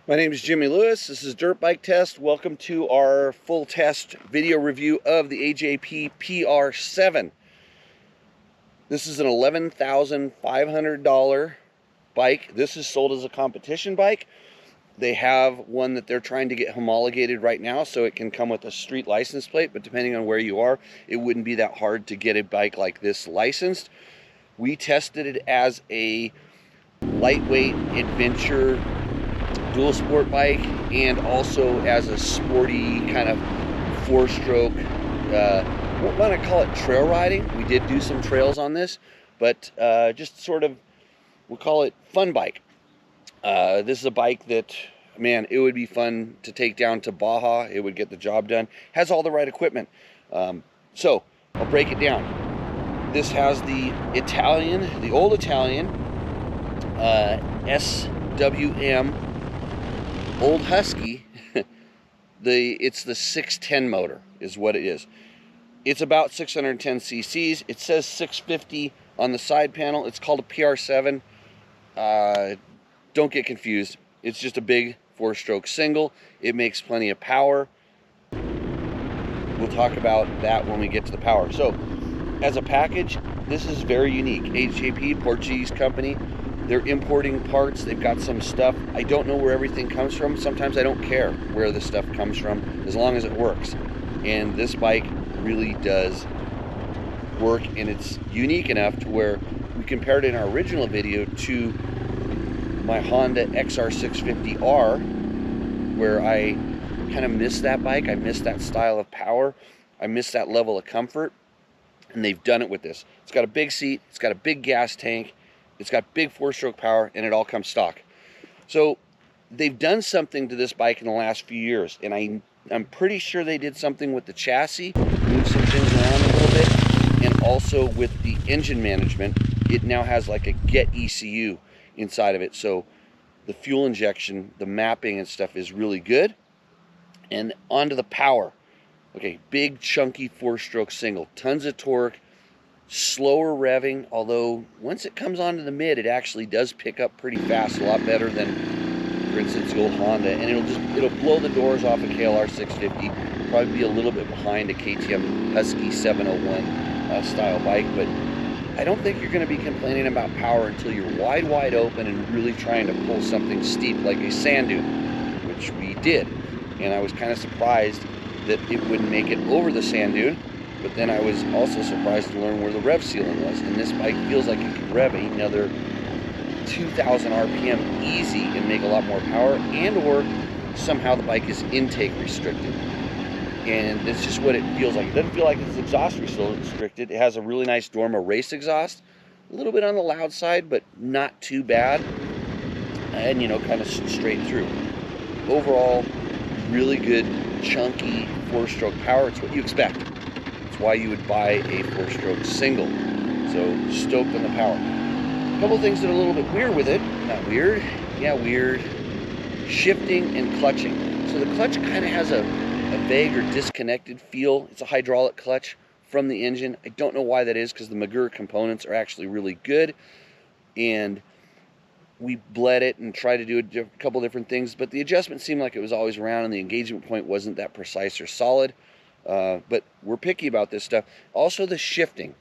My name is Jimmy Lewis. This is Dirt Bike Test. Welcome to our full test video review of the AJP PR7. This is an $11,500 bike. This is sold as a competition bike. They have one that they're trying to get homologated right now, so it can come with a street license plate, but depending on where you are, it wouldn't be that hard to get a bike like this licensed. We tested it as a lightweight adventure dual sport bike and also as a sporty kind of four-stroke, won't want to call it trail riding. We did do some trails on this, but just sort of, we'll call it fun bike. This is a bike that, man, it would be fun to take down to Baja. It would get the job done. Has all the right equipment. So I'll break it down. This has the old Italian SWM Old Husky. It's the 610 motor is what it is. It's about 610 cc's. It says 650 on the side panel. It's called a PR7. Don't get confused. It's just a big four-stroke single. It makes plenty of power. We'll talk about that when we get to the power. So, as a package, this is very unique. AJP, Portuguese company. They're importing parts. They've got some stuff. I don't know where everything comes from. Sometimes I don't care where the stuff comes from, as long as it works. And this bike really does work, and it's unique enough to where we compared it in our original video to my Honda XR650R, where I kind of miss that bike. I miss that style of power. I miss that level of comfort, and they've done it with this. It's got a big seat. It's got a big gas tank. It's got big four-stroke power, and it all comes stock. So they've done something to this bike in the last few years, and I'm pretty sure they did something with the chassis, moved some things around a little bit, and also with the engine management. It now has like a Get ECU inside of it, so the fuel injection, the mapping and stuff is really good. And onto the power. Okay, big chunky four-stroke single, tons of torque, slower revving, although once it comes onto the mid, it actually does pick up pretty fast, a lot better than, for instance, the old Honda, and it'll blow the doors off a KLR 650, probably be a little bit behind a KTM Husky 701 style bike, but I don't think you're going to be complaining about power until you're wide open and really trying to pull something steep like a sand dune, which we did, and I was kind of surprised that it wouldn't make it over the sand dune. But then I was also surprised to learn where the rev ceiling was. And this bike feels like it can rev another 2,000 RPM easy and make a lot more power, and or somehow the bike is intake restricted. And it's just what it feels like. It doesn't feel like it's exhaust restricted. It has a really nice Dorma race exhaust. A little bit on the loud side, but not too bad. And, you know, kind of straight through. Overall, really good, chunky four-stroke power. It's what you expect. Why you would buy a four-stroke single. So stoked on the power. A couple things that are a little bit weird with it. Not weird. Yeah, weird. Shifting and clutching. So the clutch kind of has a vague or disconnected feel. It's a hydraulic clutch from the engine. I don't know why that is, because the Magura components are actually really good. And we bled it and tried to do a couple different things, but the adjustment seemed like it was always around, and the engagement point wasn't that precise or solid. But we're picky about this stuff. Also the shifting.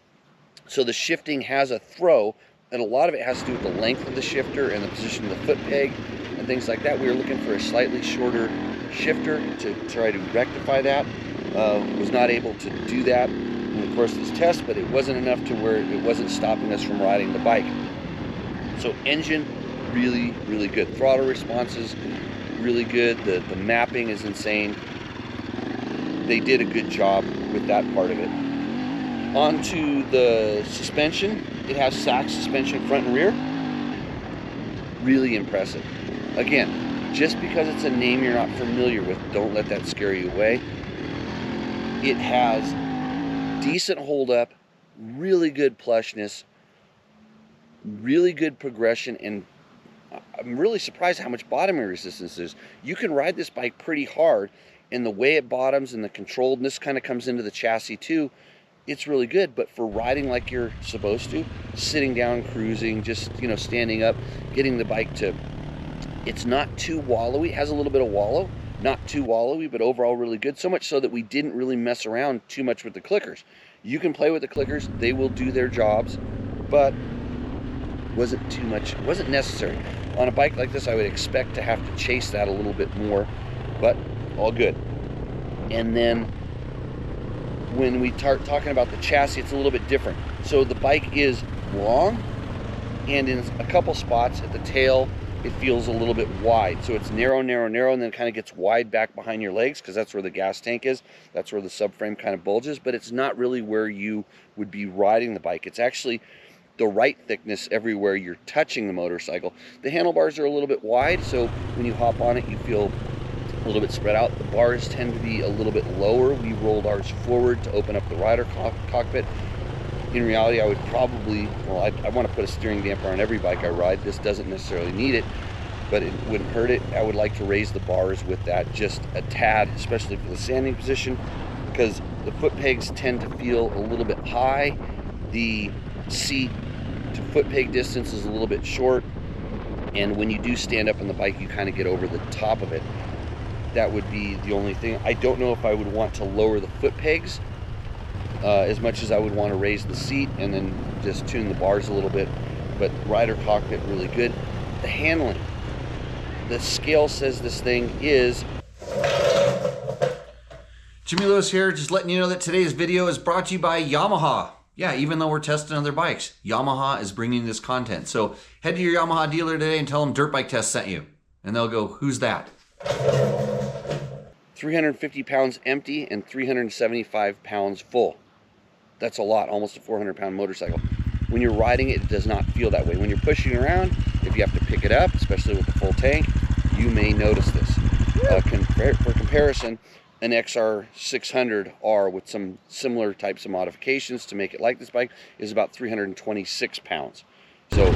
So the shifting has a throw, and a lot of it has to do with the length of the shifter and the position of the foot peg and things like that. We were looking for a slightly shorter shifter to try to rectify that. Was not able to do that in the course of this test, but it wasn't enough to where it wasn't stopping us from riding the bike. So engine, really good. Throttle responses, really good. The mapping is insane. They did a good job with that part of it. Onto the suspension. It has SAC suspension front and rear. Really impressive. Again, just because it's a name you're not familiar with, don't let that scare you away. It has decent hold up, really good plushness, really good progression, and I'm really surprised how much bottoming resistance is. You can ride this bike pretty hard, and the way it bottoms and the controlledness kind of comes into the chassis too, it's really good. But for riding like you're supposed to, sitting down, cruising, just, you know, standing up, getting the bike to It's not too wallowy. It has a little bit of wallow, not too wallowy, but overall really good. So much so that we didn't really mess around too much with the clickers. You can play with the clickers, they will do their jobs, but wasn't too much, wasn't necessary. On a bike like this, I would expect to have to chase that a little bit more, but all good. And then when we start talking about the chassis, it's a little bit different. So the bike is long, and in a couple spots at the tail, it feels a little bit wide. So it's narrow, narrow, narrow, and then kind of gets wide back behind your legs, because that's where the gas tank is. That's where the subframe kind of bulges, but it's not really where you would be riding the bike. It's actually the right thickness everywhere you're touching the motorcycle. The handlebars are a little bit wide, so when you hop on it, you feel a little bit spread out. The bars tend to be a little bit lower. We rolled ours forward to open up the rider cockpit. In reality, I would probably, well, I want to put a steering damper on every bike I ride. This doesn't necessarily need it, but it wouldn't hurt it. I would like to raise the bars with that just a tad, especially for the standing position, because the foot pegs tend to feel a little bit high. The seat to foot peg distance is a little bit short, and when you do stand up on the bike, you kind of get over the top of it. That would be the only thing. I don't know if I would want to lower the foot pegs as much as I would want to raise the seat and then just tune the bars a little bit. But rider cockpit, really good. The handling, the scale says this thing is... Jimmy Lewis here, just letting you know that today's video is brought to you by Yamaha. Yeah, even though we're testing other bikes, Yamaha is bringing this content. So head to your Yamaha dealer today and tell them Dirt Bike Test sent you. And they'll go, who's that? 350 pounds empty and 375 pounds full. That's a lot, almost a 400-pound motorcycle. When you're riding it, it does not feel that way. When you're pushing around, if you have to pick it up, especially with the full tank, you may notice this. For comparison, an XR600R with some similar types of modifications to make it like this bike is about 326 pounds. So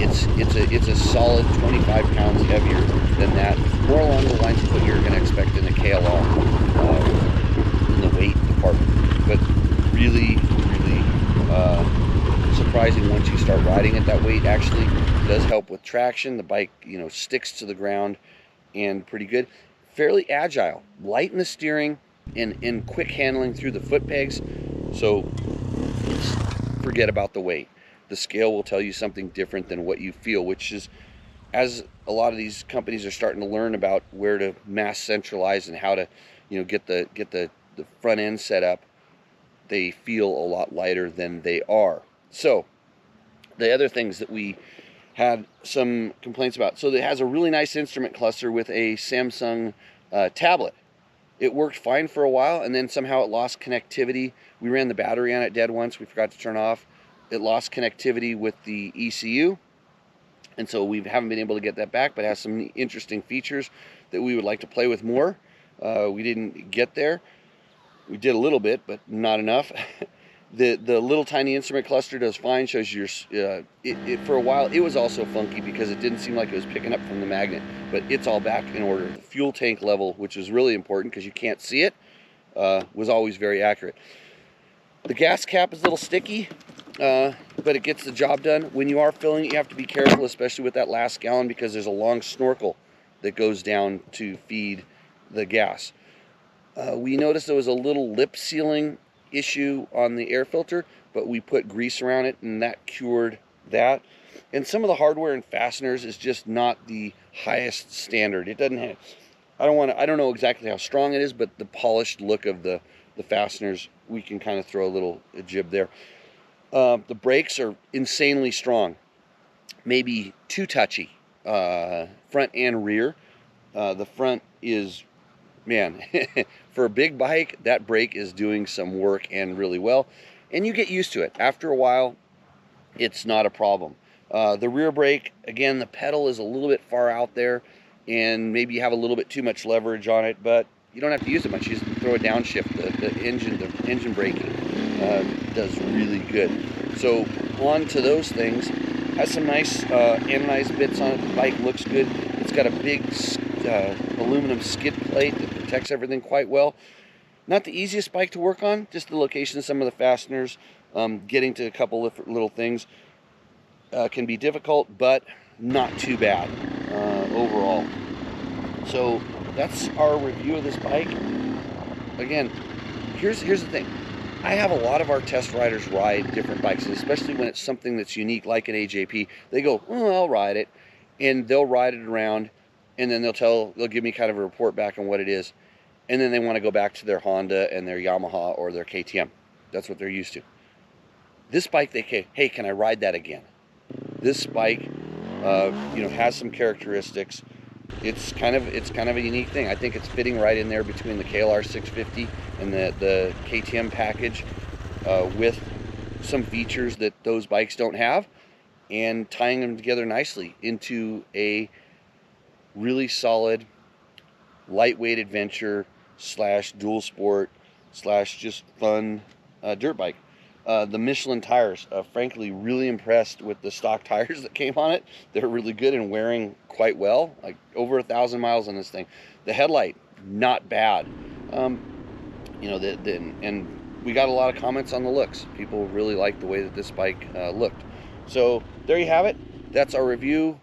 it's a solid 25 pounds heavier than that, more along the lines of what you're going to expect in a KLR in the weight department. But really, really surprising once you start riding it. That weight actually does help with traction. The bike, sticks to the ground and pretty good. Fairly agile, light in the steering, and quick handling through the foot pegs. So forget about the weight. The scale will tell you something different than what you feel, which is, as a lot of these companies are starting to learn about where to mass centralize and how to, get the front end set up, they feel a lot lighter than they are. So the other things that we had some complaints about. So it has a really nice instrument cluster with a Samsung tablet. It worked fine for a while, and then somehow it lost connectivity. We ran the battery on it dead once. We forgot to turn off. It lost connectivity with the ECU, and so we haven't been able to get that back, but it has some interesting features that we would like to play with more. We didn't get there. We did a little bit, but not enough. The little tiny instrument cluster does fine, shows your, for a while it was also funky because it didn't seem like it was picking up from the magnet, but it's all back in order. The fuel tank level, which is really important because you can't see it, was always very accurate. The gas cap is a little sticky, but it gets the job done. When you are filling it, you have to be careful, especially with that last gallon, because there's a long snorkel that goes down to feed the gas. We noticed there was a little lip sealing issue on the air filter, but we put grease around it and that cured that. And some of the hardware and fasteners is just not the highest standard. It doesn't have, I don't know exactly how strong it is, but the polished look of the fasteners, we can kind of throw a little jib there. The brakes are insanely strong, maybe too touchy, front and rear. The front is, man, for a big bike, that brake is doing some work and really well. And you get used to it. After a while, it's not a problem. The rear brake, again, the pedal is a little bit far out there, and maybe you have a little bit too much leverage on it, but you don't have to use it much. You just throw a downshift. The engine braking does really good. So on to those things. Has some nice anodized bits on it. The bike looks good. It's got a big aluminum skid plate that protects everything quite well. Not the easiest bike to work on, just the location of some of the fasteners, getting to a couple of little things can be difficult, but not too bad. overall. So that's our review of this bike. Again, here's the thing. I have a lot of our test riders ride different bikes, especially when it's something that's unique like an AJP. They go, oh, I'll ride it, and they'll ride it around, and then they'll give me kind of a report back on what it is, and then they want to go back to their Honda and their Yamaha or their KTM. That's what they're used to. This bike, hey, can I ride that again? This bike, has some characteristics. It's kind of a unique thing. I think it's fitting right in there between the KLR 650 and the KTM package, with some features that those bikes don't have, and tying them together nicely into a really solid, lightweight adventure / dual sport / just fun dirt bike. The Michelin tires, frankly, really impressed with the stock tires that came on it. They're really good and wearing quite well, like over 1,000 miles on this thing. The headlight, not bad. And we got a lot of comments on the looks. People really liked the way that this bike looked. So there you have it. That's our review.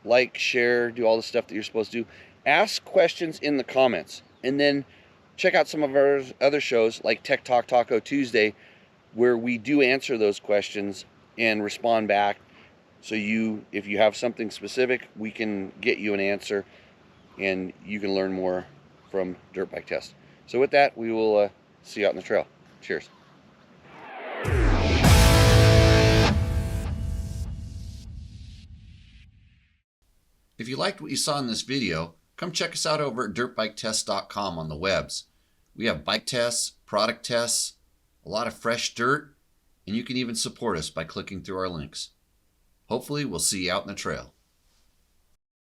Like, share, do all the stuff that you're supposed to do. Ask questions in the comments, and then check out some of our other shows like Tech Talk Taco Tuesday, where we do answer those questions and respond back. So if you have something specific, we can get you an answer, and you can learn more from Dirt Bike Test. So with that, we will see you out on the trail. Cheers. If you liked what you saw in this video, come check us out over at dirtbiketest.com on the webs. We have bike tests, product tests, a lot of fresh dirt, and you can even support us by clicking through our links. Hopefully, we'll see you out in the trail.